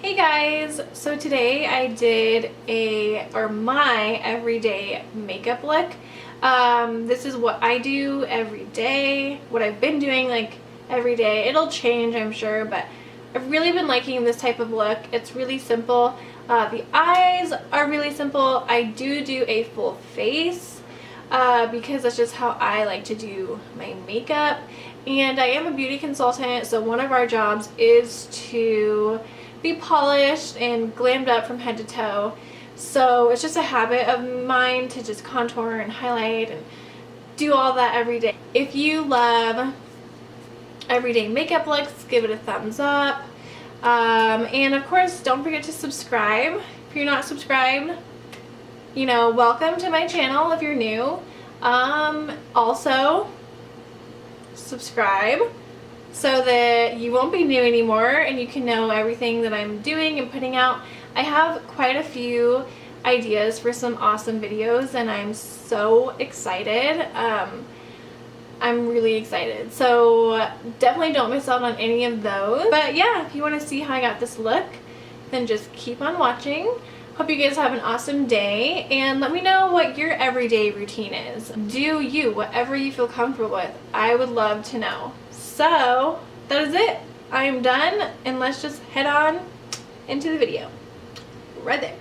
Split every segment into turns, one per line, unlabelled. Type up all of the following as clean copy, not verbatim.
Hey guys, so today I did my everyday makeup look. This is what I do every day, what I've been doing like every day. It'll change, I'm sure, but I've really been liking this type of look. It's really simple. The eyes are really simple. I do a full face because that's just how I like to do my makeup. And I am a beauty consultant, so one of our jobs is to be polished and glammed up from head to toe. So it's just a habit of mine to just contour and highlight and do all that every day. If you love everyday makeup looks, give it a thumbs up. And of course, don't forget to subscribe. If you're not subscribed, you know, welcome to my channel if you're new. Also, subscribe so that you won't be new anymore and you can know everything that I'm doing and putting out. I have quite a few ideas for some awesome videos and I'm so excited. I'm really excited. So definitely don't miss out on any of those. But yeah, if you want to see how I got this look, then just keep on watching. Hope you guys have an awesome day and let me know what your everyday routine is. Do you, whatever you feel comfortable with. I would love to know. So that is it. I am done and let's just head on into the video. Right there.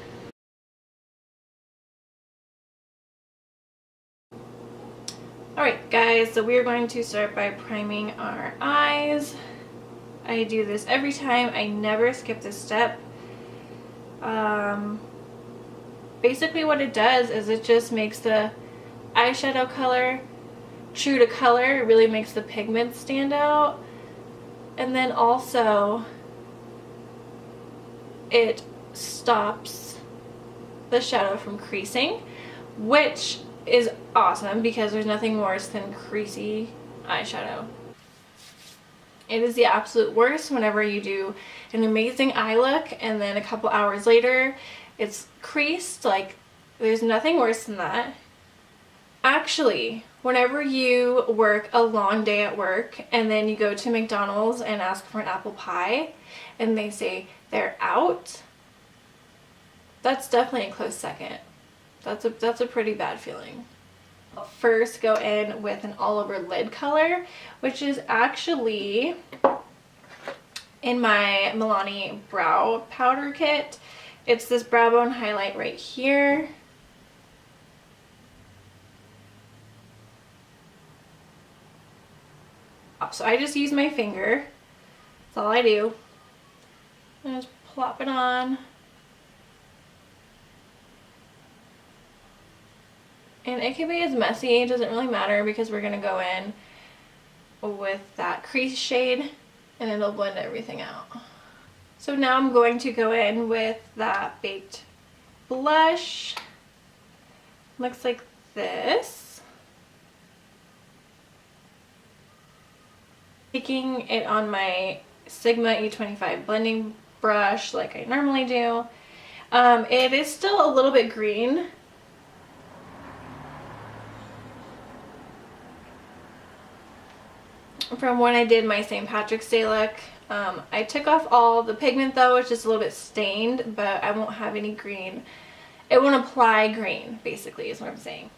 Alright guys, so we are going to start by priming our eyes. I do this every time. I never skip this step. Basically what it does is it just makes the eyeshadow color true to color. It really makes the pigment stand out. And then also it stops the shadow from creasing, which is awesome because there's nothing worse than creasy eyeshadow. It is the absolute worst whenever you do an amazing eye look and then a couple hours later it's creased. Like, there's nothing worse than that. Actually, whenever you work a long day at work and then you go to McDonald's and ask for an apple pie and they say they're out, that's definitely a close second. That's a pretty bad feeling. First, go in with an all over lid color, which is actually in my MILANI brow powder kit. It's this brow bone highlight right here. So I just use my finger. That's all I do. And just plop it on. And it can be as messy, it doesn't really matter because we're going to go in with that crease shade and it'll blend everything out. So now I'm going to go in with that baked blush. Looks like this. Taking it on my Sigma E25 blending brush like I normally do. It is still a little bit green. From when I did my St. Patrick's Day look. I took off all the pigment though, it's just a little bit stained, but I won't have any green. It won't apply green, basically, is what I'm saying.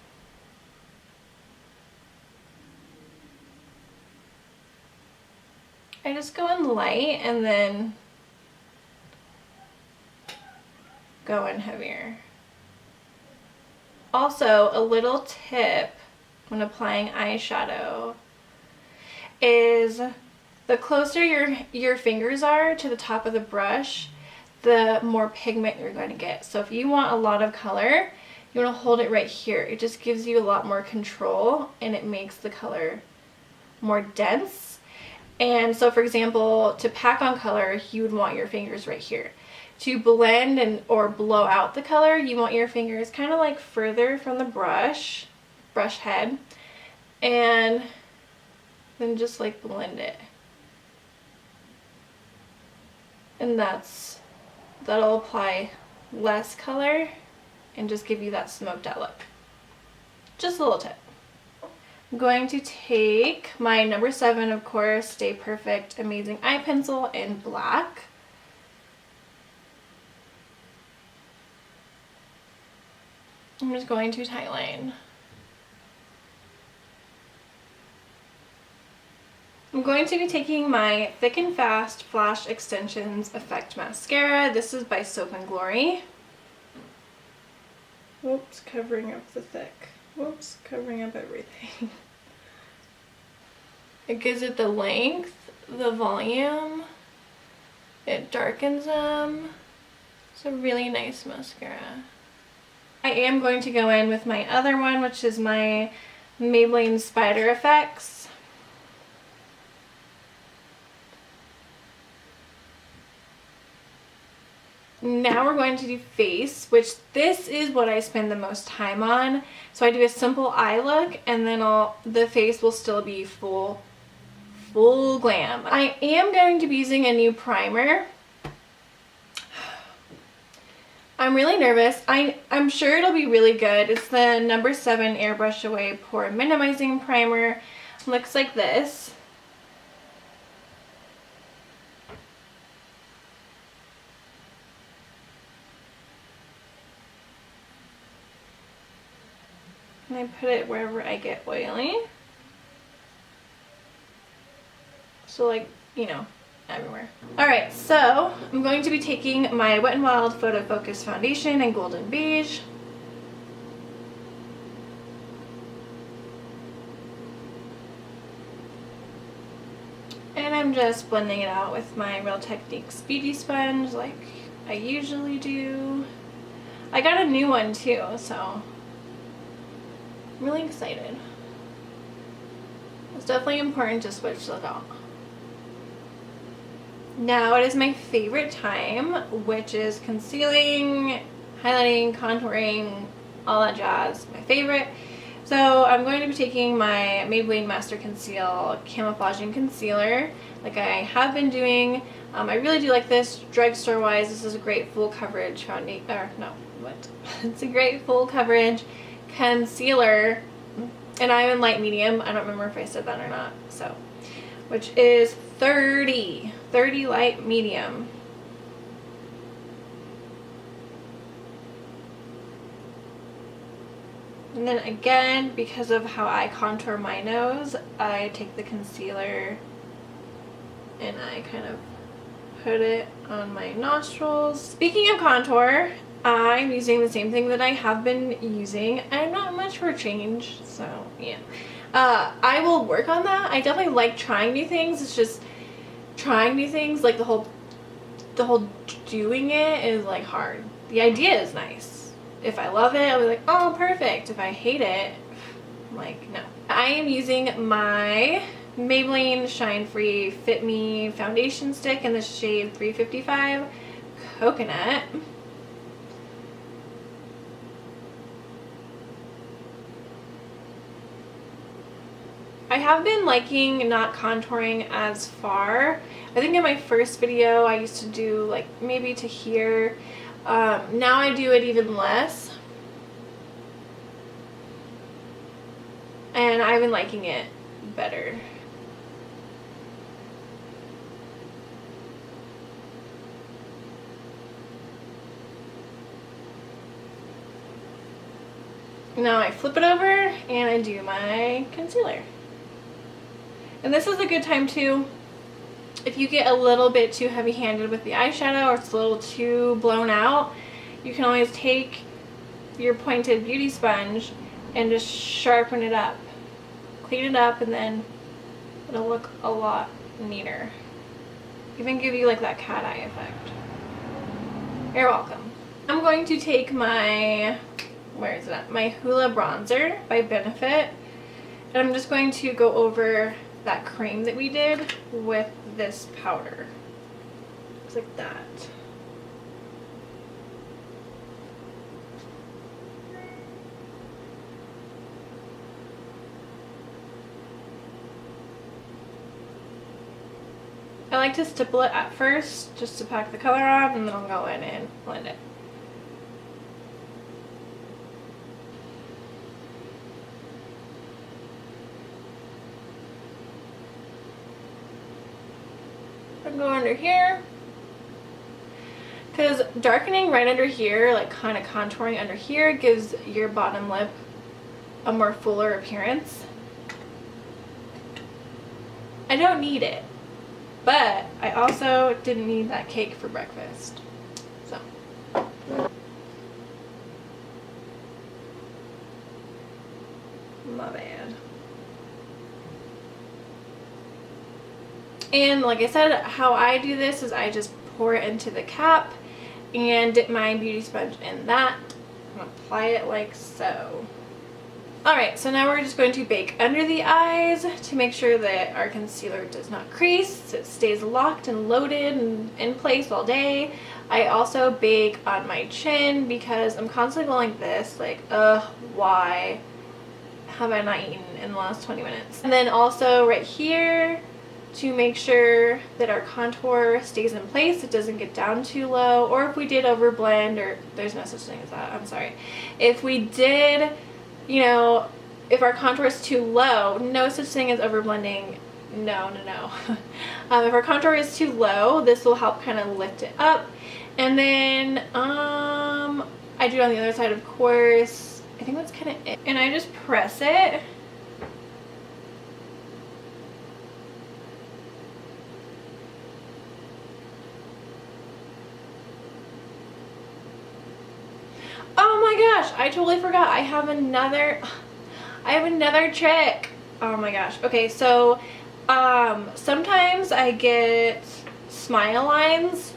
I just go in light and then go in heavier. Also, a little tip when applying eyeshadow is the closer your fingers are to the top of the brush, the more pigment you're going to get. So if you want a lot of color, you want to hold it right here. It just gives you a lot more control and it makes the color more dense. And so for example, to pack on color, you would want your fingers right here. To blend or blow out the color, you want your fingers kind of like further from the brush head, and then just like blend it. And that'll apply less color and just give you that smoked out look. Just a little tip. I'm going to take my number 7, of course, Stay Perfect Amazing Eye Pencil in black. I'm just going to tightline. I'm going to be taking my Thick and Fast Flash Extensions Effect Mascara. This is by SOAP&GLORY. Whoops, covering up the thick. Whoops, covering up everything. It gives it the length, the volume. It darkens them. It's a really nice mascara. I am going to go in with my other one, which is my Maybelline Spider Effects. Now we're going to do face, which this is what I spend the most time on. So I do a simple eye look, and then the face will still be full glam. I am going to be using a new primer. I'm really nervous. I'm sure it'll be really good. It's the No. 7 Airbrush Away Pore Minimizing Primer. Looks like this. And I put it wherever I get oily. So like, you know, everywhere. Alright, so I'm going to be taking my Wet n Wild Photo Focus Foundation in Golden Beige. And I'm just blending it out with my Real Techniques Beauty Sponge like I usually do. I got a new one too, so I'm really excited. It's definitely important to switch those out. Now it is my favorite time, which is concealing, highlighting, contouring, all that jazz. My favorite. So I'm going to be taking my Maybelline Master Conceal Camouflaging Concealer like I have been doing. I really do like this drugstore wise. This is a great full coverage foundation, it's a great full coverage concealer, and I'm in light medium. I don't remember if I said that or not. So, which is 30 light medium. And then again, because of how I contour my nose, I take the concealer and I kind of put it on my nostrils. Speaking of contour, I'm using the same thing that I have been using. I'm not much for change, so yeah. I will work on that. I definitely like trying new things. It's just trying new things, like the whole doing it is like hard. The idea is nice. If I love it, I'll be like, oh, perfect. If I hate it, I'm like, no. I am using my Maybelline Shine Free Fit Me foundation stick in the shade 355 Coconut. I have been liking not contouring as far. I think in my first video I used to do like maybe to here. Now I do it even less. And I've been liking it better. Now I flip it over and I do my concealer. And this is a good time too, if you get a little bit too heavy-handed with the eyeshadow or it's a little too blown out, you can always take your pointed beauty sponge and just sharpen it up. Clean it up, and then it'll look a lot neater. Even give you like that cat eye effect. You're welcome. I'm going to take my, where is it at? My HOOLA bronzer by Benefit. And I'm just going to go over that cream that we did with this powder. Looks like that. I like to stipple it at first just to pack the color on, and then I'll go in and blend it. I'll go under here. Because darkening right under here, like kind of contouring under here, gives your bottom lip a more fuller appearance. I don't need it, but I also didn't need that cake for breakfast. So. My bad. And like I said, how I do this is I just pour it into the cap and dip my beauty sponge in that and apply it like so. Alright, so now we're just going to bake under the eyes to make sure that our concealer does not crease. It stays locked and loaded and in place all day. I also bake on my chin because I'm constantly going like this, like, why have I not eaten in the last 20 minutes? And then also right here to make sure that our contour stays in place, it doesn't get down too low, or if we did overblend, or there's no such thing as that, I'm sorry. If we did, you know, if our contour is too low, no such thing as overblending, no. If our contour is too low, this will help kind of lift it up. And then I do it on the other side, of course. I think that's kind of it. And I just press it. Oh my gosh, I totally forgot. I have another trick. Oh my gosh. Okay, so sometimes I get smile lines,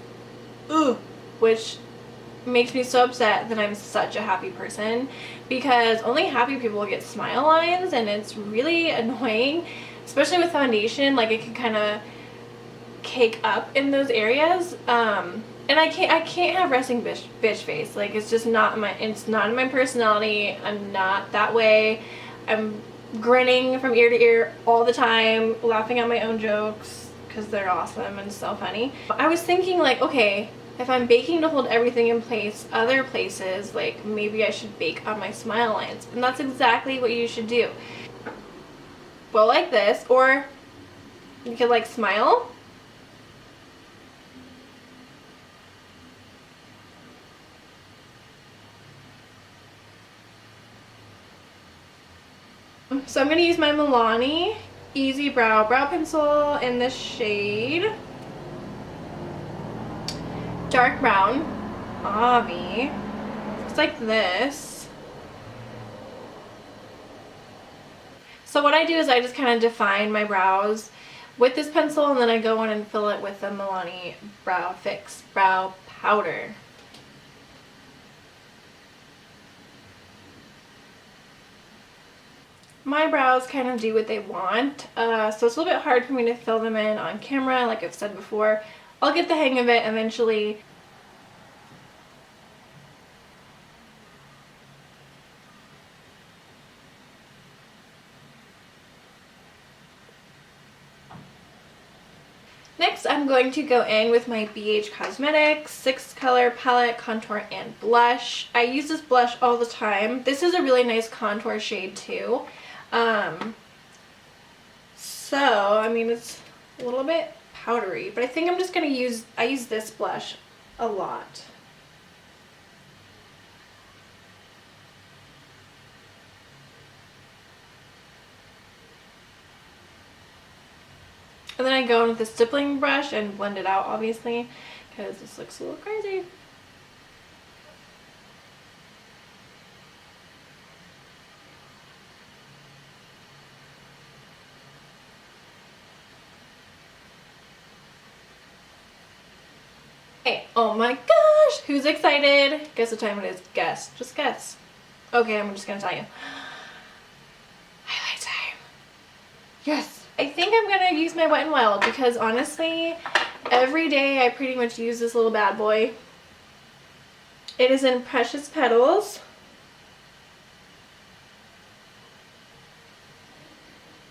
which makes me so upset that I'm such a happy person, because only happy people get smile lines, and it's really annoying, especially with foundation. Like, it can kind of cake up in those areas. And I can't have resting bitch face. Like, it's just not it's not in my personality. I'm not that way. I'm grinning from ear to ear all the time, laughing at my own jokes because they're awesome and so funny. I was thinking, like, okay, if I'm baking to hold everything in place other places, like, maybe I should bake on my smile lines. And that's exactly what you should do. Well, like this, or you could, like, smile. So I'm going to use my Milani EasyBrow brow pencil in the shade dark brown, Avi. Looks like this. So what I do is I just kind of define my brows with this pencil, and then I go in and fill it with the Milani Brow Fix Brow Powder. My brows kind of do what they want, so it's a little bit hard for me to fill them in on camera, like I've said before. I'll get the hang of it eventually. Next, I'm going to go in with my BH Cosmetics 6 color palette, contour, and blush. I use this blush all the time. This is a really nice contour shade too. So, I mean, it's a little bit powdery, but I think I'm just going to I use this blush a lot. And then I go in with the stippling brush and blend it out, obviously, because this looks a little crazy. Hey, oh my gosh, who's excited? Guess what time it is? Guess. Just guess. Okay, I'm just gonna tell you. Highlight time. Yes. I think I'm gonna use my Wet n Wild because honestly, every day I pretty much use this little bad boy. It is in Precious Petals.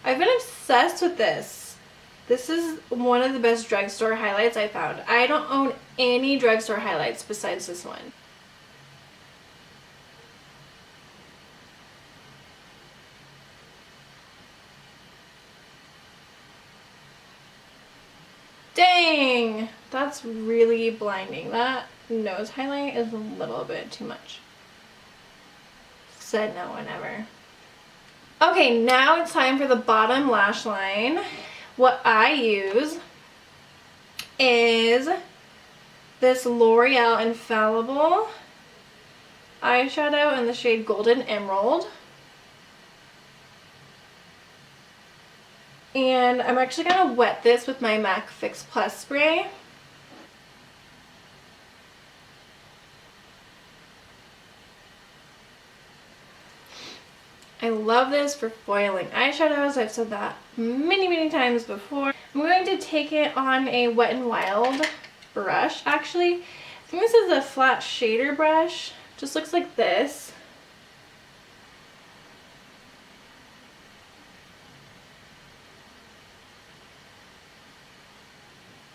I've been obsessed with this. This is one of the best drugstore highlights I found. I don't own any drugstore highlights besides this one. Dang! That's really blinding. That nose highlight is a little bit too much. Said no one ever. Okay, now it's time for the bottom lash line. What I use is this L'Oreal Infallible eyeshadow in the shade Golden Emerald. And I'm actually going to wet this with my MAC Fix Plus spray. I love this for foiling eyeshadows. I've said that many times before. I'm going to take it on a Wet n Wild brush. Actually, I think this is a flat shader brush. Just looks like this.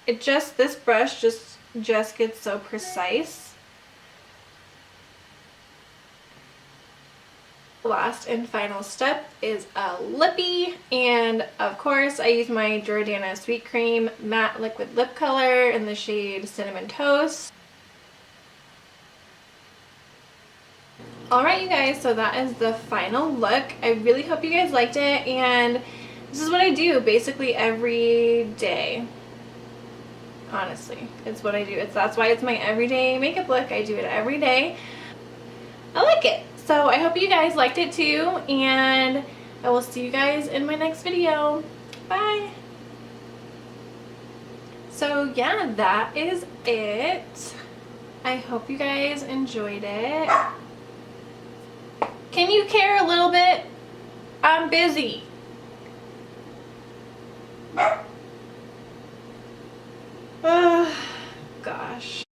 This brush just gets so precise. Last and final step is a lippy, and of course I use my Jordana Sweet Cream Matte Liquid Lip Color in the shade Cinnamon Toast. Alright you guys, so that is the final look. I really hope you guys liked it, and this is what I do basically every day. Honestly, it's what I do. That's why it's my everyday makeup look. I do it every day. I like it. So I hope you guys liked it too, and I will see you guys in my next video. Bye! So yeah, that is it. I hope you guys enjoyed it. Can you care a little bit? I'm busy. Oh, gosh.